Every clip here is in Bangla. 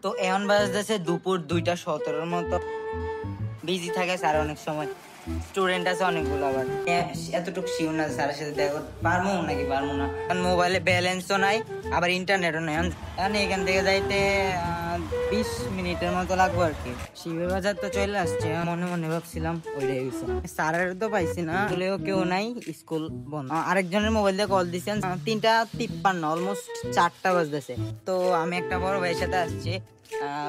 তো এখন বাজতেছে দুপুর 2টা 17 মতো। বিজি থাকে স্যার অনেক সময়, স্টুডেন্ট আছে অনেকগুলো। আবার এতটুকু শিওর না স্যারের সাথে দেখা করতে পারবো নাকি পারবো না, কারণ মোবাইলে ব্যালেন্সও নাই, আবার ইন্টারনেটও নাই। কারণ এখান থেকে যাইতে 20 মিনিটের মতো লাগবো আর কি। শিবের বাজার তো চলে আসছে, মনে মনে ভাবছিলাম ওইটাই হয়েছে। স্যারের তো পাইছি না, বলেও কেউ নাই, স্কুল বন্ধ। আরেকজনের মোবাইল দিয়ে কল দিচ্ছেন 3টা 53, অলমোস্ট 4টা বাজতেছে। তো আমি একটা বড় ভাইয়ের সাথে আসছি,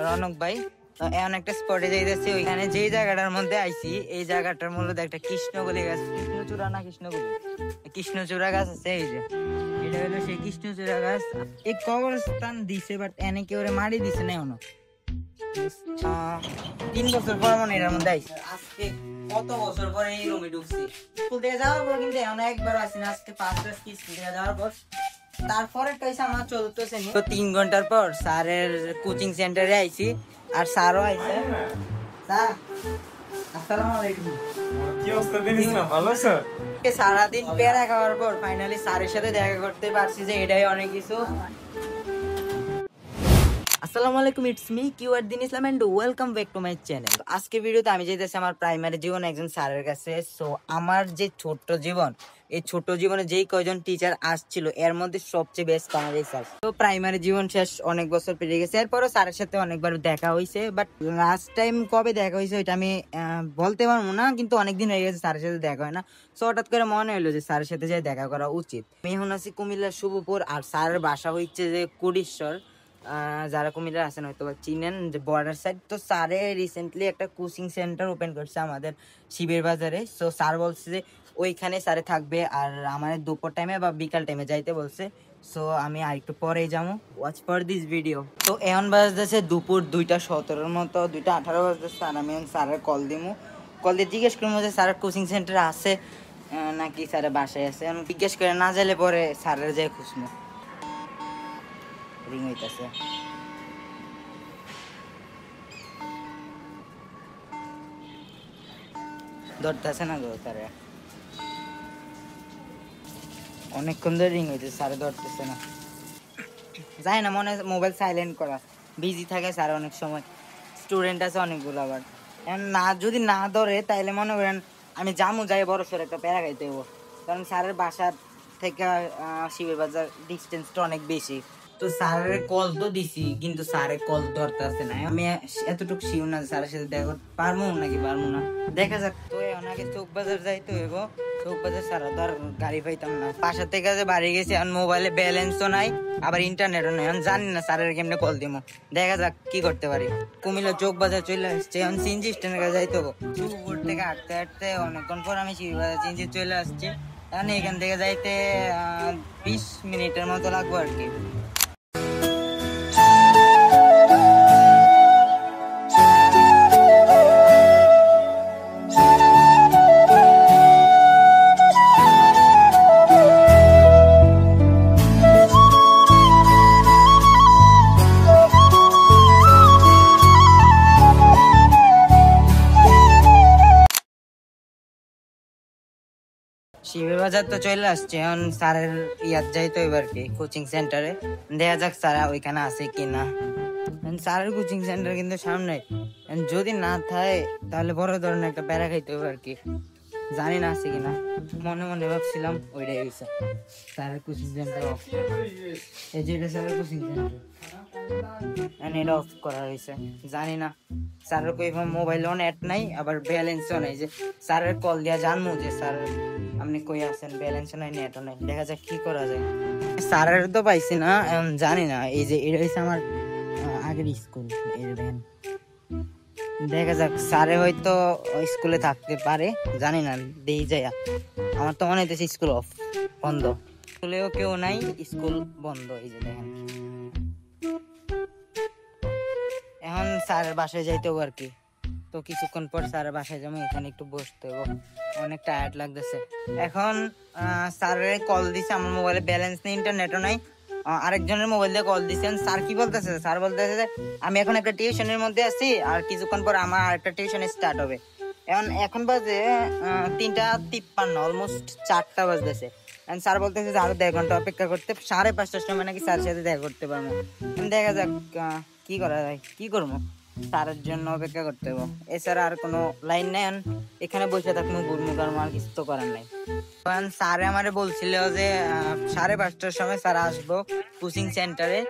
রনক ভাই। এমন একটা স্পটে যাইতেছি, ওইখানে যে জায়গাটার মধ্যে আইছি, এই জায়গাটার মূলত একটা কৃষ্ণকলি গাছ, কৃষ্ণচূড়া না কৃষ্ণকলি, কৃষ্ণচূড়া গাছ আছে। এই যে এটা হলো সেই কৃষ্ণচূড়া গাছ। এই কবরস্থান দিছে, বাট এনে কেউ মারি দিছে না এখনো। 3 বছর পর মনে এর মধ্যে আইছি। আজকে কত বছর পরে এই রুমে ঢুকছি। স্কুল থেকে যাওয়ার পর কিন্তু এখন একবার আসি না, আজকে 5 কি স্কুল থেকে যাওয়ার পর। তারপরে কইছে আমার 4th শ্রেণী। তো 3 ঘন্টার পর স্যারের কোচিং সেন্টারে আইছি, আর স্যারও আইছে। স্যার আসসালামু আলাইকুম। কি অবস্থা দিনিস না, ভালো আছো? সারাদিন পেয়ারা খাওয়ার পর ফাইনালি স্যারের সাথে দেখা করতে পারছি, যে এটাই অনেক কিছু। আসসালামু আলাইকুম, ইটস মি কিউআর Din Islam and welcome back to my channel. আজকে ভিডিওতে আমি যেতেছি আমার প্রাইমারি জীবন একজন স্যারের কাছে। সো আমার যে ছোট্ট জীবন, এই ছোট জীবনে যেই কয়জন টিচার আসছিল, এর মধ্যে সবচেয়ে বেস্ট আমার এই স্যার। তো প্রাইমারি জীবন শেষ অনেক বছর পেরিয়ে গেছে, এরপরও স্যারের সাথে অনেকবার দেখা হয়েছে, বাট লাস্ট টাইম কবে দেখা হয়েছে ওইটা আমি বলতে পারবো না, কিন্তু অনেকদিন হয়ে গেছে স্যারের সাথে দেখা হয় না। সো হঠাৎ করে মনে হলো যে স্যারের সাথে যাই দেখা করা উচিত। আমি এখন আছি কুমিল্লার শুভপুর, আর স্যারের বাসা হচ্ছে যে কুড়িশ্বর। যারা কুমিল্লার আছেন হয়তো চিনেন, যে বর্ডার সাইড। তো স্যারে রিসেন্টলি একটা কোচিং সেন্টার ওপেন করছে আমাদের শিবের বাজারে। সো স্যার বলছে যে ওইখানে স্যারে থাকবে, আর আমাদের দুপুর টাইমে বা বিকাল টাইমে যাইতে বলছে। সো আমি আর একটু পরেই যাবো। Watch for this video. তো এখন বাজতেছে দুপুর 2টা 17 মতো, 2টা 18 বাজতেছে। আর আমি স্যারের কল দিমু, কল দিয়ে জিজ্ঞেস করবো যে স্যারের কোচিং সেন্টার আছে নাকি স্যারের বাসায় আছে। জিজ্ঞেস করে না যাইলে পরে স্যারের যাই খুঁজবো। রিং হইতাছে। ধরতেছে না গো স্যারে, অনেকক্ষণ ধরে রিং হইতেছে, স্যারে ধরতেছে না। যাই না, মনে মোবাইল সাইলেন্ট করা, বিজি থাকে স্যার অনেক সময়, স্টুডেন্ট আছে অনেকগুলো। আবার না যদি না ধরে তাইলে মনে করেন আমি জামু যাই বড় সড়ো একটা প্যারা খাইতে হবো, কারণ স্যারের বাসার থেকে শিবের বাজার ডিস্টেন্সটা অনেক বেশি। তো স্যারের কল তো দিছি, কিন্তু স্যারের কল ধরতে আসে না। আমি এতটুকু শিওর না স্যারের সাথে দেখা করতে পারবো নাকি পারবো না, দেখা যাক। তো ওনাকে চৌক বাজার যাইতে হইব। চৌক বাজার ছাড়া তো আর গাড়ি পাইতাম না। বাসা থেকে যে বাড়ি গেছি, এখন মোবাইলে ব্যালেন্সও নাই, আবার ইন্টারনেটও নাই। এখন জানি না স্যারের কেমনে কল দিব, দেখা যাক কি করতে পারি। কুমিল্লা চৌক বাজার চলে আসছে, এখন সিএনজি স্ট্যান্ডের কাছে যাইতে হবো। উপর থেকে হাঁটতে হাঁটতে অনেকক্ষণ পর আমি শিববাজার সিএনজি চলে আসছি। এখন এখান থেকে যাইতে 20 মিনিটের মতো লাগবো আর কি। শিবের বাজার তো চলে আসছে, এখন স্যারের ইয়াত যাইতো এবার কি কোচিং সেন্টারে, দেখা যাক স্যার ওইখানে আছে কিনা। স্যারের কোচিং সেন্টার কিন্তু সামনে, যদি না থাকে তাহলে বড় ধরনের একটা প্যারা খাইতে হবে আর কি। জানি না আছে কিনা, মনে মনে ভাবছিলাম ওইটাই হয়েছে। স্যারের কোচিং সেন্টার অফ, এই যে এটা স্যারের কোচিং সেন্টার, এটা অফ করা হয়েছে। জানি না, স্যারের কই মোবাইলও নেট নাই, আবার ব্যালেন্সও নাই। যে স্যারের কল দিয়া জানবো যে স্যার আপনি কই আছেন, ব্যালেন্সও নাই নেটও নাই, দেখা যাক কি করা যায়। স্যারের তো পাইছি না, জানি না। এই যে এটা হচ্ছে আমার আগের স্কুল, দেখা যাক। স্যারে হয়তো স্কুলে থাকতে পারে, জানি না, দেখি যাই। আমার তো মনে হইতেছে স্কুল অফ, বন্ধ, স্কুলেও কেউ নাই, স্কুল বন্ধ। এই যে দেখেন, এখন স্যারের বাসায় যাইতে হবে আর কি। তো কিছুক্ষণ পর স্যারের বাসায় যাবো, এখানে একটু বসতে হবে, অনেক টায়ার্ড লাগতেছে। এখন স্যারের কল দিছে, আমার মোবাইলে ব্যালেন্স নেই, ইন্টারনেটও নাই। আরেকজনের মোবাইল দিয়ে কল দিচ্ছেন। স্যার কি বলতেছে, স্যার বলতেছে যে আমি এখন একটা টিউশনের মধ্যে আছি, আর কিছুক্ষণ পর আমার আরেকটা টিউশন স্টার্ট হবে। এখন বাজে 3টা 53, অলমোস্ট 4টা বাজতেছে। স্যার বলতেছে যে আরো 1.5 ঘন্টা অপেক্ষা করতে, 5:30টার সময় নাকি স্যারের সাথে দেখা করতে পারবো। দেখা যাক কি করা যায়, কি করবো, স্যারের জন্য অপেক্ষা করতে হবে, এছাড়া আর কোনো লাইন নাই। এখানে বসে থাকবো, ঘুরমু, কারণ আর কিছু তো করার নাই। কারণ স্যারে আমারে বলছিল যে 5:30টার সময় স্যার আসবো কোচিং সেন্টারে।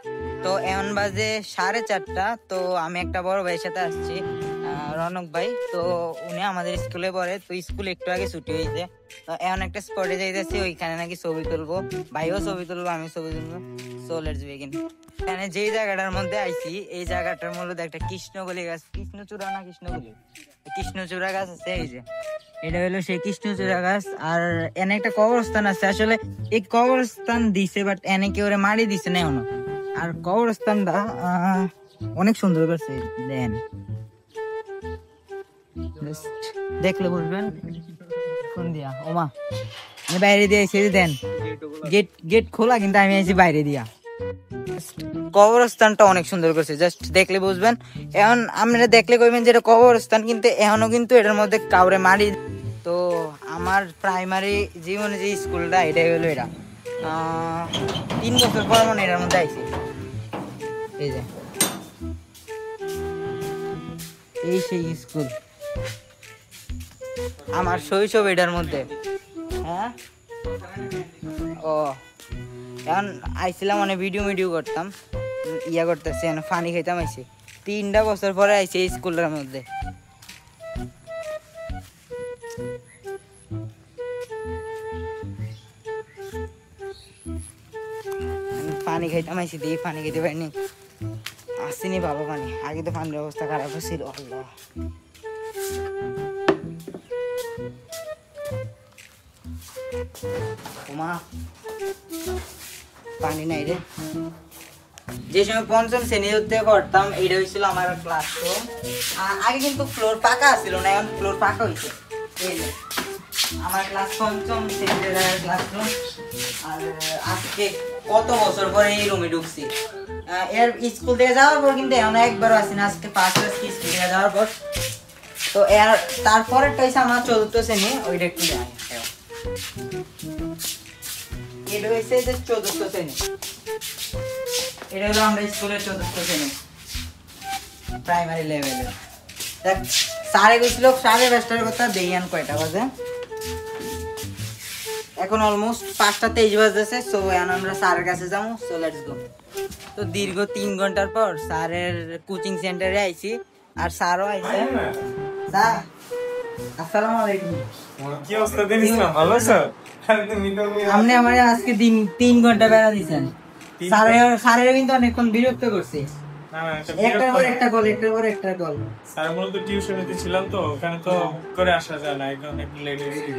তো এখন বাজে 4:30। তো আমি একটা বড় ভাইয়ের সাথে আসছি, রনক ভাই। তো উনি আমাদের স্কুলে পড়ে। তো স্কুল একটু আগে ছুটি হয়েছে, তো এখন একটা স্পটে যাইতেছি, ওইখানে নাকি ছবি তুলবো, ভাইও ছবি তুলবো, আমি ছবি তুলবো। So let's begin. এখানে যেই জায়গাটার মধ্যে আইছি, এই জায়গাটার মধ্যে একটা কৃষ্ণকলি গাছ, কৃষ্ণচূড়া না কৃষ্ণকলি, কৃষ্ণচূড়া গাছ আছে। এই যে এটা হলো সেই কৃষ্ণচূড়া গাছ। আর এনে একটা কবরস্থান আছে। আসলে এই কবরস্থান দিছে, বাট এনে কেউ মারি দিছে না এখনো। আর কবরস্থানটা অনেক সুন্দর করছে, দেন দেখলে বুঝবেন। কোন দিয়া ওমা, আমি বাইরে দিয়ে এসে দেন, গেট গেট খোলা, কিন্তু আমি আছি বাইরে দিয়া। কবরস্থানটা অনেক সুন্দর করছে, জাস্ট দেখলে বুঝবেন। এখন আপনারা দেখলে কইবেন যে এটা কবরস্থান, কিন্তু এখনো কিন্তু এটার মধ্যে কাউরে মারি। তো আমার প্রাইমারি জীবনে যে স্কুলটা, এটাই হলো এটা। 3 বছর পর মনে এটার মধ্যে আইছি। এই যে এই সেই স্কুল, আমার শৈশব এটার মধ্যে। হ্যাঁ, ও এখন আইছিলাম, মানে ভিডিও করতাম, ইয়া করতেছি, ফানি খাইতাম। আইছি 3টা বছর পরে আইছি এই স্কুলের মধ্যে। পানি খাইতাম আইছি, দিয়ে পানি খাইতে পারিনি, আসিনি ভালো পানি। আগে তো পানির অবস্থা খারাপ ছিল। আল্লাহ, ওমা পানি নাই রে। যে সময় 5ম শ্রেণীতে পড়তাম, এইটা হয়েছিল আমার ক্লাসরুম। আগে কিন্তু ফ্লোর পাকা ছিল না, এখন ফ্লোর পাকা হয়েছে। এই যে আমার ক্লাস 5ম শ্রেণীতে ক্লাসরুম। আর আজকে কত বছর পরে এই রুমে ঢুকছি। এর স্কুল থেকে যাওয়ার পর কিন্তু এখন একবারও আসি না, আজকে 5 ক্লাস স্কুল থেকে যাওয়ার পর। তো এর তারপরেরটা হচ্ছে আমার 4র্থ শ্রেণী, ওইটা একটু যাই। এটা হচ্ছে যে 4র্থ শ্রেণী, এটা হলো আমরা স্কুলের 4র্থ শ্রেণী, প্রাইমারি লেভেলে। দেখ স্যারে গেছিল 5:30টার কথা, দেইয়ান কয়টা বাজে, এখন অলমোস্ট 5:23 বাজতেছে। সো এখন আমরা স্যারের কাছে যাবো। So let's go. তো দীর্ঘ 3 ঘন্টার পর স্যারের কোচিং সেন্টারে আইছি, আর স্যারও আইছে। স্যার আসসালামু আলাইকুম। কি অবস্থা দিনিস না, ভালো আছো? আপনি আমারে আজকে 3 ঘন্টা বেড়া দিছেন। স্যারের কিন্তু অনেকক্ষণ বিরক্ত করছে। একটার পর একটা কল। স্যার মূলত টিউশনে ছিলাম, তো ওখানে তো করে আসা যায় না, এখন একটু লেট হয়েছে।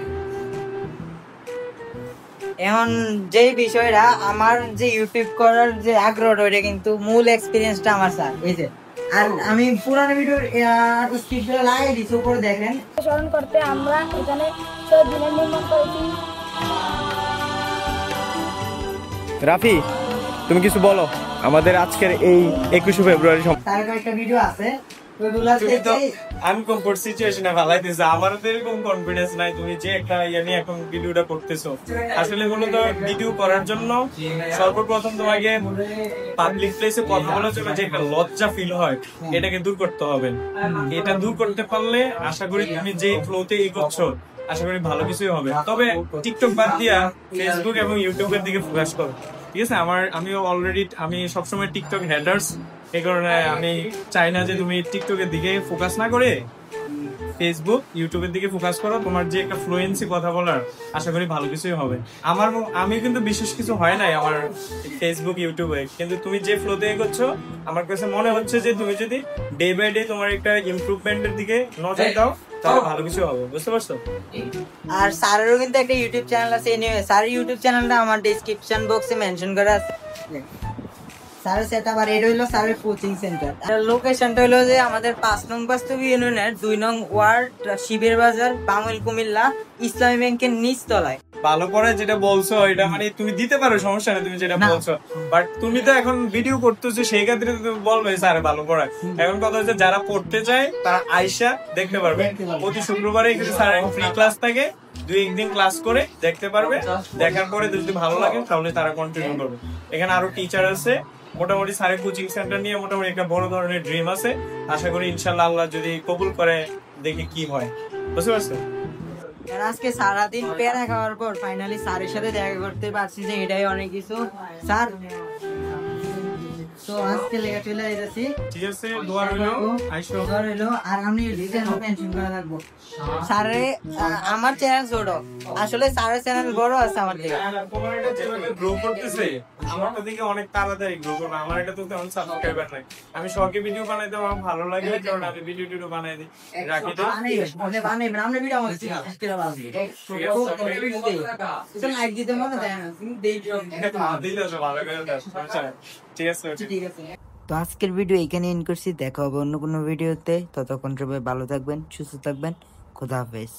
এখন যে বিষয়টা, আমার যে ইউটিউব করার যে আগ্রহ, ওইটা কিন্তু মূল এক্সপিরিয়েন্সটা আমার স্যার। এই যে, আর আমি পুরানো ভিডিওর স্ক্রিপ্টটা লাগিয়ে দিছি, উপরে দেখেন। স্মরণ করতে আমরা এখানে শহীদ মিনার নির্মাণ করেছি। রাফি, তুমি কিছু বলো আমাদের আজকের এই 21শে ফেব্রুয়ারি। তার একটা ভিডিও আছে, আনকমফোর্ট সিচুয়েশনে ফেলাইতেছে। আমারও তো এরকম কনফিডেন্স নাই। তুমি যে একটা ইয়ে নিয়ে এখন ভিডিওটা করতেছো, আসলে মূলত ভিডিও করার জন্য সর্বপ্রথম তোমাকে পাবলিক প্লেসে কথা বলার জন্য যে একটা লজ্জা ফিল হয়, এটাকে দূর করতে হবে। এটা দূর করতে পারলে আশা করি তুমি যে ফ্লোতে এগোচ্ছ, আশা করি ভালো কিছুই হবে। তবে টিকটক বাদ দিয়া ফেসবুক এবং ইউটিউবের দিকে ফোকাস করো, ঠিক আছে? আমি সবসময় টিকটক হেডার্স, এই কারণে আমি চাই না যে তুমি টিকটকের দিকে ফোকাস না করে ফেসবুক ইউটিউবের দিকে ফোকাস করো। তোমার যে একটা ফ্লুয়েন্সি কথা বলার, আশা করি ভালো কিছুই হবে। আমি কিন্তু বিশেষ কিছু হয় নাই আমার ফেসবুক ইউটিউবে, কিন্তু তুমি যে ফ্লোতে এগোচ্ছ, আমার কাছে মনে হচ্ছে যে তুমি যদি ডে বাই ডে তোমার একটা ইমপ্রুভমেন্টের দিকে নজর দাও, তাহলে ভালো কিছু হবে, বুঝতে পারছো? আর স্যারেরও কিন্তু একটা ইউটিউব চ্যানেল আছে। এনিওয়ে স্যারের ইউটিউব চ্যানেলটা আমার ডেসক্রিপশন বক্সে মেনশন করা আছে। স্যারের সেটআপ, আর এটা হলো স্যারের কোচিং সেন্টার। আর লোকেশনটা হলো যে আমাদের 5 নং বাস্তবী ইউনিয়নের 2 নং ওয়ার্ড, শিবের বাজার, বাঙাল কুমিল্লা, ইসলামী ব্যাংকের নিচতলায়। ভালো করে যেটা বলছো, এটা মানে তুমি দিতে পারো, সমস্যা নেই তুমি যেটা বলছো। বাট তুমি তো এখন ভিডিও করতেছো, সেই ক্ষেত্রে তুমি বলবে স্যার ভালো পড়ায়। এখন কথা হচ্ছে, যারা পড়তে চায় তারা আইসা দেখতে পারবে। প্রতি শুক্রবারে কিন্তু স্যার ফ্রি ক্লাস থাকে, 2-1 দিন ক্লাস করে দেখতে পারবে। দেখার পরে যদি ভালো লাগে তাহলে তারা কন্টিনিউ করবে। এখানে আরো টিচার আছে, মোটামুটি স্যারের কোচিং সেন্টার নিয়ে মোটামুটি একটা বড় ধরনের ড্রিম আছে। আশা করি ইনশাল্লাহ আল্লাহ যদি কবুল করে, দেখি কি হয়। বুঝতে পারছো? আর আজকে সারাদিন পেয়ারা খাওয়ার পর ফাইনালি স্যারের সাথে দেখা করতে পারছি, যে এটাই অনেক কিছু। স্যার তো আজকে লেগে চলে যাচ্ছি, ঠিক আছে, দোয়া রইলো, আইসো। আর আমি টেনশন করে থাকবো। স্যারে আমার চ্যানেল ছোট, আসলে স্যারের চ্যানেল বড় আছে আমার থেকে। তোমার এটা যেভাবে গ্রো করতেছে, আমারটা দিকে অনেক তাড়াতাড়ি গ্রো করবে। আমার এটা তো তেমন সাবস্ক্রাইবার নাই। আমি শখে ভিডিও বানাইতে আমার ভালো লাগে, কারণ আমি ভিডিও টিডিও বানাই দিই, রাখি তো। লাইক দিতে মনে দেয় না, দিলে তো ভালো করে দাও, সমস্যা নাই। ঠিক আছে, ঠিক আছে। তো আজকের ভিডিও এখানে এন্ড করছি, দেখা হবে অন্য কোনো ভিডিওতে। ততক্ষণ সবাই ভালো থাকবেন, সুস্থ থাকবেন, খোদা হাফেজ।